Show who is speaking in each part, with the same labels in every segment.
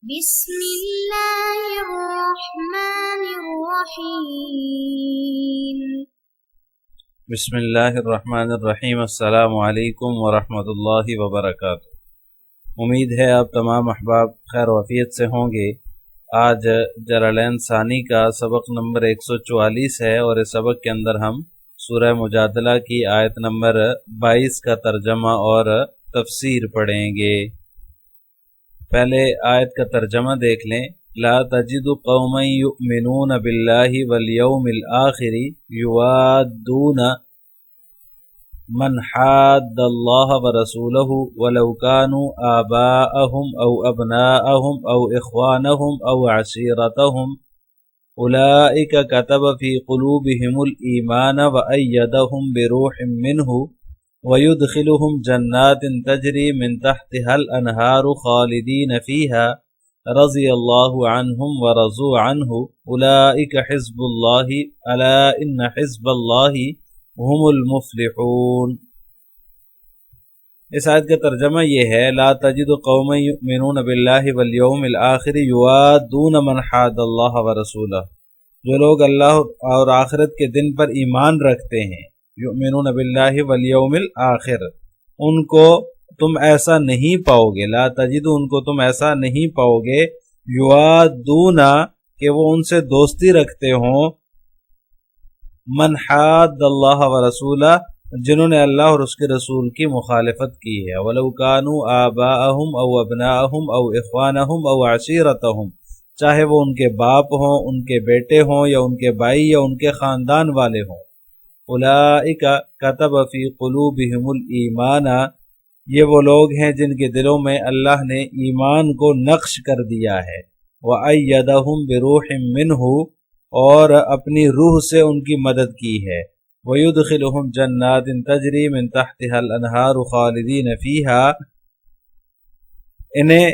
Speaker 1: بسم الله الرحمن الرحيم
Speaker 2: بسم اللہ الرحمن الرحیم۔ السلام علیکم ورحمۃ اللہ وبرکاتہ۔ امید ہے آپ تمام احباب خیر وفیت سے ہوں گے۔ آج جلالین ثانی کا سبق نمبر 144 ہے اور اس سبق کے اندر ہم سورہ مجادلہ کی آیت نمبر 22 کا ترجمہ اور تفسیر پڑھیں گے۔ پہلے آیت کا ترجمہ دیکھ لیں۔ لا تجد قوما یؤمنون باللہ والیوم الآخر یوادون من حاد اللہ ورسولہ ولو كانوا آباءهم او ابناءهم او اخوانهم او عشیرتهم اولئک كتب في قلوبهم الایمان وأیدهم بروح منہ وَيُدْخِلُهُمْ جَنَّاتٍ تَجْرِي مِنْ تَحْتِهَا الْأَنْهَارُ خَالِدِينَ فِيهَا رَضِيَ اللَّهُ عَنْهُمْ وَرَضُوا عَنْهُ أُولَئِكَ حِزْبُ اللَّهِ أَلَا إِنَّ حِزْبَ اللَّهِ هُمُ الْمُفْلِحُونَ۔ اس آیت کا ترجمہ یہ ہے، لا تجد قوما یؤمنون باللہ والیوم الآخر یوادون من حاد اللہ ورسولہ، جو لوگ اللہ اور آخرت کے دن پر ایمان رکھتے ہیں، یؤمنون باللہ والیوم الآخر، ان کو تم ایسا نہیں پاؤ گے، لا تجد ان کو تم ایسا نہیں پاؤ گے، یوادون کہ وہ ان سے دوستی رکھتے ہوں، من حاد اللہ ورسولہ، جنہوں نے اللہ اور اس کے رسول کی مخالفت کی ہے، ولو كانوا آباءهم او ابناءهم او اخوانهم او عشیرتهم، چاہے وہ ان کے باپ ہوں، ان کے بیٹے ہوں، یا ان کے بھائی یا ان کے خاندان والے ہوں۔ اولئک کتب فی قلوبہم الایمان، یہ وہ لوگ ہیں جن کے دلوں میں اللہ نے ایمان کو نقش کر دیا ہے، وَأَيَّدَهُمْ بِرُوحٍ مِّنْهُ، اور اپنی روح سے ان کی مدد کی ہے، وَيُدْخِلُهُمْ جَنَّاتٍ تَجْرِي مِن تَحْتِهَا الْأَنْهَارُ خَالِدِينَ فِيهَا، انہیں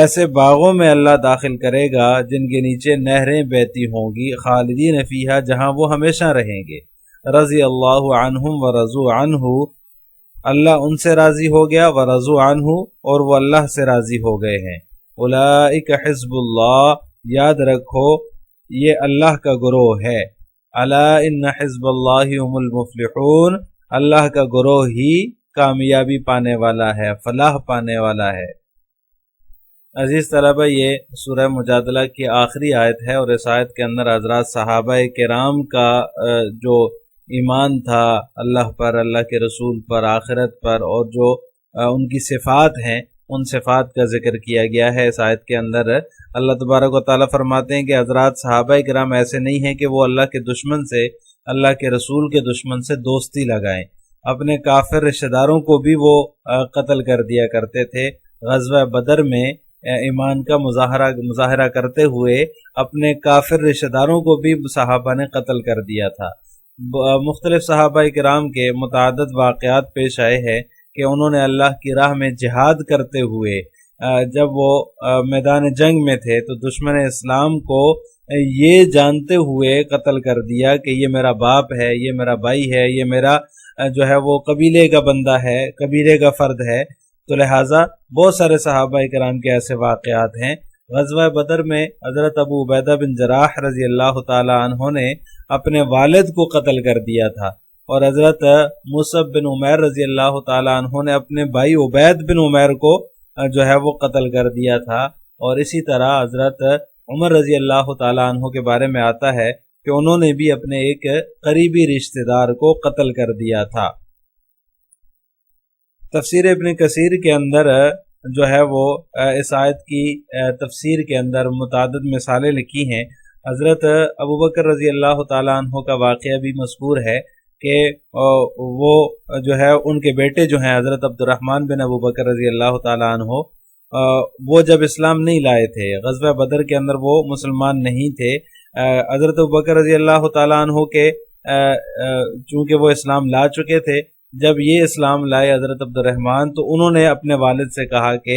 Speaker 2: ایسے باغوں میں اللہ داخل کرے گا جن کے نیچے نہریں بہتی ہوں گی، خالدین فیہا، جہاں وہ ہمیشہ رہیں گے، رضی اللہ عنہم ورضوا عنہ، اللہ ان سے راضی ہو گیا، ورضوا عنہ، اور وہ اللہ سے راضی ہو گئے ہیں۔ اولئک حزب اللہ، یاد رکھو یہ اللہ کا گروہ ہے، الا ان حزب اللہ هم المفلحون، اللہ کا گروہ ہی کامیابی پانے والا ہے، فلاح پانے والا ہے۔ عزیز طلبہ، یہ سورہ مجادلہ کی آخری آیت ہے، اور اس آیت کے اندر حضرات صحابہ کرام کا جو ایمان تھا اللہ پر، اللہ کے رسول پر، آخرت پر، اور جو ان کی صفات ہیں، ان صفات کا ذکر کیا گیا ہے اس آیت کے اندر۔ اللہ تبارک و تعالیٰ فرماتے ہیں کہ حضرات صحابہ کرام ایسے نہیں ہیں کہ وہ اللہ کے دشمن سے، اللہ کے رسول کے دشمن سے دوستی لگائیں، اپنے کافر رشتہ داروں کو بھی وہ قتل کر دیا کرتے تھے۔ غزوہ بدر میں ایمان کا مظاہرہ کرتے ہوئے اپنے کافر رشتہ داروں کو بھی صحابہ نے قتل کر دیا تھا۔ مختلف صحابہ کرام کے متعدد واقعات پیش آئے ہیں کہ انہوں نے اللہ کی راہ میں جہاد کرتے ہوئے جب وہ میدان جنگ میں تھے تو دشمن اسلام کو یہ جانتے ہوئے قتل کر دیا کہ یہ میرا باپ ہے، یہ میرا بھائی ہے، یہ میرا جو ہے وہ قبیلے کا بندہ ہے، قبیلے کا فرد ہے۔ تو لہٰذا بہت سارے صحابہ کرام کے ایسے واقعات ہیں۔ غزوہ بدر میں حضرت ابو عبیدہ بن جراح رضی اللہ تعالی عنہ نے اپنے والد کو قتل کر دیا تھا، اور حضرت مصعب بن عمیر رضی اللہ تعالی عنہ نے اپنے بھائی عبید بن عمیر کو جو ہے وہ قتل کر دیا تھا۔ اور اسی طرح حضرت عمر رضی اللہ تعالی عنہ کے بارے میں آتا ہے کہ انہوں نے بھی اپنے ایک قریبی رشتہ دار کو قتل کر دیا تھا۔ تفسیر ابن کثیر کے اندر جو ہے وہ اس آیت کی تفسیر کے اندر متعدد مثالیں لکھی ہیں۔ حضرت ابوبکر رضی اللہ تعالیٰ عنہ کا واقعہ بھی مذکور ہے کہ وہ جو ہے ان کے بیٹے جو ہیں حضرت عبد الرحمن بن ابوبکر رضی اللہ تعالیٰ عنہ، وہ جب اسلام نہیں لائے تھے، غزوہ بدر کے اندر وہ مسلمان نہیں تھے۔ حضرت ابوبکر رضی اللہ تعالیٰ عنہ کے چونکہ وہ اسلام لا چکے تھے، جب یہ اسلام لائے حضرت عبد الرحمن تو انہوں نے اپنے والد سے کہا کہ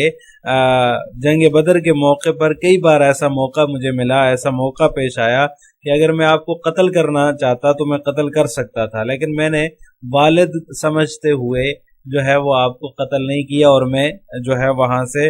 Speaker 2: جنگ بدر کے موقع پر کئی بار ایسا موقع مجھے ملا، ایسا موقع پیش آیا کہ اگر میں آپ کو قتل کرنا چاہتا تو میں قتل کر سکتا تھا، لیکن میں نے والد سمجھتے ہوئے جو ہے وہ آپ کو قتل نہیں کیا، اور میں جو ہے وہاں سے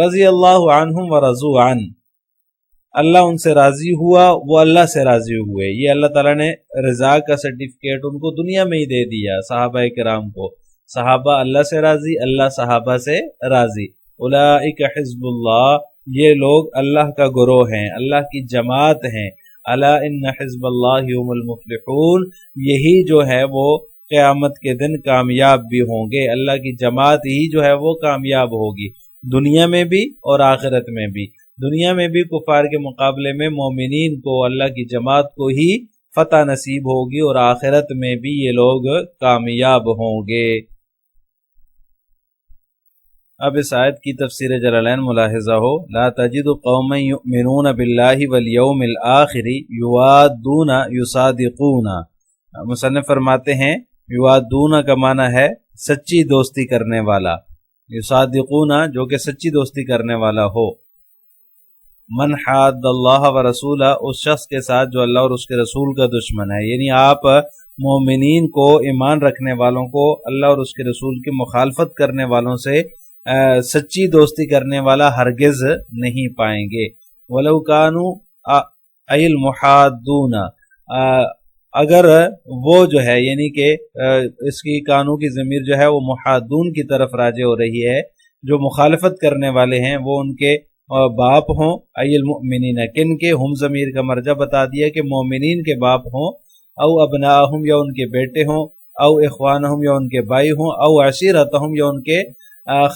Speaker 2: رضی اللہ عنہم ورضوا عنہ، اللہ ان سے راضی ہوا، وہ اللہ سے راضی ہوئے۔ یہ اللہ تعالیٰ نے رضا کا سرٹیفکیٹ ان کو دنیا میں ہی دے دیا صحابہ کرام کو۔ صحابہ اللہ سے راضی، اللہ صحابہ سے راضی۔ اولئک حزب اللہ، یہ لوگ اللہ کا گروہ ہیں، اللہ کی جماعت ہیں۔ الا ان حزب اللہ هم المفلحون، یہی جو ہے وہ قیامت کے دن کامیاب بھی ہوں گے۔ اللہ کی جماعت ہی جو ہے وہ کامیاب ہوگی، دنیا میں بھی اور آخرت میں بھی۔ دنیا میں بھی کفار کے مقابلے میں مومنین کو، اللہ کی جماعت کو ہی فتح نصیب ہوگی، اور آخرت میں بھی یہ لوگ کامیاب ہوں گے۔ اب اس آیت کی تفسیر جلالین ملاحظہ ہو، لا تجد قوما یؤمنون باللہ والیوم الآخر یوادون یصادقون۔ مصنف فرماتے ہیں یوادون کا معنی ہے سچی دوستی کرنے والا، یصادقون جو کہ سچی دوستی کرنے والا ہو۔ من حاد اللہ ورسولہ، اس شخص کے ساتھ جو اللہ اور اس کے رسول کا دشمن ہے، یعنی آپ مومنین کو، ایمان رکھنے والوں کو اللہ اور اس کے رسول کی مخالفت کرنے والوں سے سچی دوستی کرنے والا ہرگز نہیں پائیں گے۔ وَلَوْ كَانُوا أَيِ الْمُحَادُّونَ، اگر وہ جو ہے، یعنی کہ اس کی کانوں کی ضمیر جو ہے وہ محادون کی طرف راجع ہو رہی ہے، جو مخالفت کرنے والے ہیں وہ ان کے باپ ہوں، ای المؤمنین، کن کے، ہم ضمیر کا مرجع بتا دیا کہ مومنین کے باپ ہوں، او ابناہم یا ان کے بیٹے ہوں، او اخوانہم یا ان کے بھائی ہوں، او عشیرتہم یا ان کے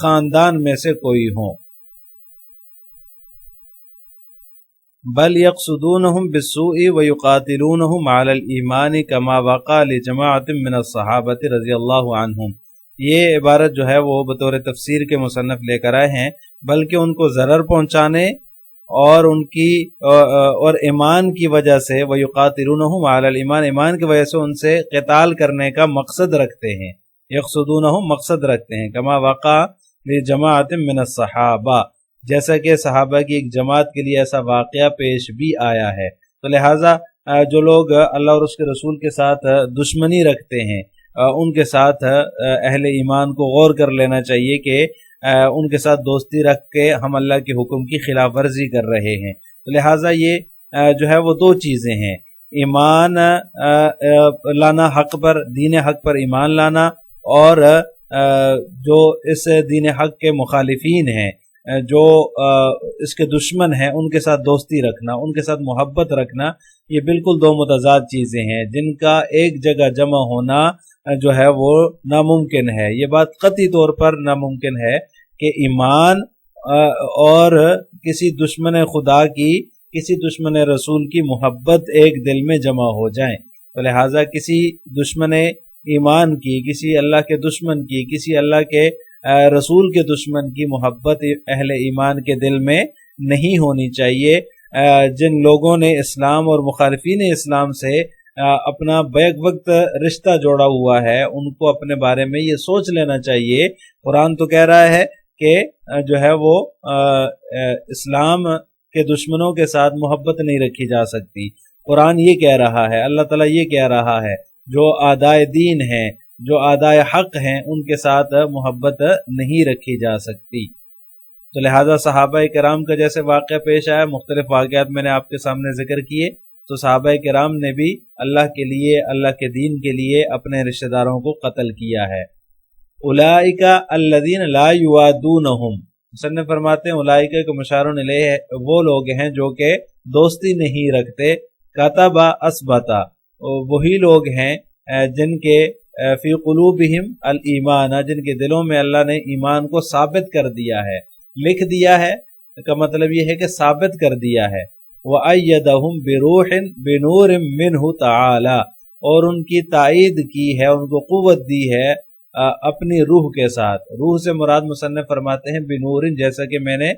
Speaker 2: خاندان میں سے کوئی ہوں۔ بل یقصدونہم بالسوء ویقاتلونہم علی الایمان کما وقع لجماعت من الصحابۃ رضی اللہ عنہم۔ یہ عبارت جو ہے وہ بطور تفسیر کے مصنف لے کر آئے ہیں، بلکہ ان کو ضرر پہنچانے اور ان کی اور ایمان کی وجہ سے، ویقاتلونہم علی الایمان، ایمان کی وجہ سے ان سے قتال کرنے کا مقصد رکھتے ہیں، یقصدونہم مقصد رکھتے ہیں، کما وقع لجماعت من الصحابہ، جیسا کہ صحابہ کی ایک جماعت کے لیے ایسا واقعہ پیش بھی آیا ہے۔ تو لہٰذا جو لوگ اللہ اور اس کے رسول کے ساتھ دشمنی رکھتے ہیں، ان کے ساتھ اہل ایمان کو غور کر لینا چاہیے کہ ان کے ساتھ دوستی رکھ کے ہم اللہ کے حکم کی خلاف ورزی کر رہے ہیں۔ تو لہٰذا یہ جو ہے وہ دو چیزیں ہیں، ایمان لانا حق پر، دین حق پر ایمان لانا، اور جو اس دین حق کے مخالفین ہیں، جو اس کے دشمن ہیں، ان کے ساتھ دوستی رکھنا، ان کے ساتھ محبت رکھنا، یہ بالکل دو متضاد چیزیں ہیں جن کا ایک جگہ جمع ہونا جو ہے وہ ناممکن ہے۔ یہ بات قطعی طور پر ناممکن ہے کہ ایمان اور کسی دشمن خدا کی، کسی دشمن رسول کی محبت ایک دل میں جمع ہو جائیں۔ تو لہٰذا کسی دشمن ایمان کی، کسی اللہ کے دشمن کی، کسی اللہ کے رسول کے دشمن کی محبت اہل ایمان کے دل میں نہیں ہونی چاہیے۔ جن لوگوں نے اسلام اور مخالفین اسلام سے اپنا بیک وقت رشتہ جوڑا ہوا ہے، ان کو اپنے بارے میں یہ سوچ لینا چاہیے۔ قرآن تو کہہ رہا ہے کہ جو ہے وہ اسلام کے دشمنوں کے ساتھ محبت نہیں رکھی جا سکتی۔ قرآن یہ کہہ رہا ہے، اللہ تعالیٰ یہ کہہ رہا ہے، جو اعدائے دین ہیں، جو اعدائے حق ہیں، ان کے ساتھ محبت نہیں رکھی جا سکتی۔ تو لہٰذا صحابہ کرام کا جیسے واقعہ پیش آیا، مختلف واقعات میں نے آپ کے سامنے ذکر کیے، تو صحابہ کرام نے بھی اللہ کے لیے، اللہ کے دین کے لیے اپنے رشتہ داروں کو قتل کیا ہے۔ اولئک الذین لا یوادونہم، مصنف فرماتے ہیں اولئک کا مشار الیہ وہ لوگ ہیں جو کہ دوستی نہیں رکھتے، کتب اثبت، وہی لوگ ہیں جن کے فی قلوبہم الایمان، جن کے دلوں میں اللہ نے ایمان کو ثابت کر دیا ہے، لکھ دیا ہے، کا مطلب یہ ہے کہ ثابت کر دیا ہے۔ وَأَيَّدَهُمْ بِرُوحٍ بِنُورٍ مِّنْهُ تَعَالَى، اور ان کی تائید کی ہے، ان کو قوت دی ہے اپنی روح کے ساتھ۔ روح سے مراد مصنف فرماتے ہیں بنور، جیسا کہ میں نے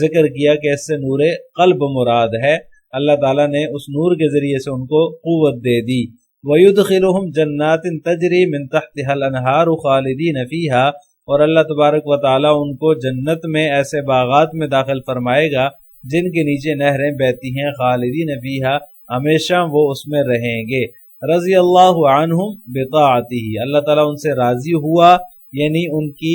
Speaker 2: ذکر کیا کہ اس سے نور قلب مراد ہے، اللہ تعالیٰ نے اس نور کے ذریعے سے ان کو قوت دے دی۔ وَيُدْخِلُهُمْ جَنَّاتٍ تَجْرِي مِن تَحْتِهَا الْأَنْهَارُ خَالِدِينَ فِيهَا، اور اللہ تبارک و تعالیٰ ان کو جنت میں ایسے باغات میں داخل فرمائے گا جن کے نیچے نہریں بہتی ہیں، خالدین فیہا، ہمیشہ وہ اس میں رہیں گے۔ رضی اللہ عنہم بطاعتہ، اللہ تعالیٰ ان سے راضی ہوا، یعنی ان کی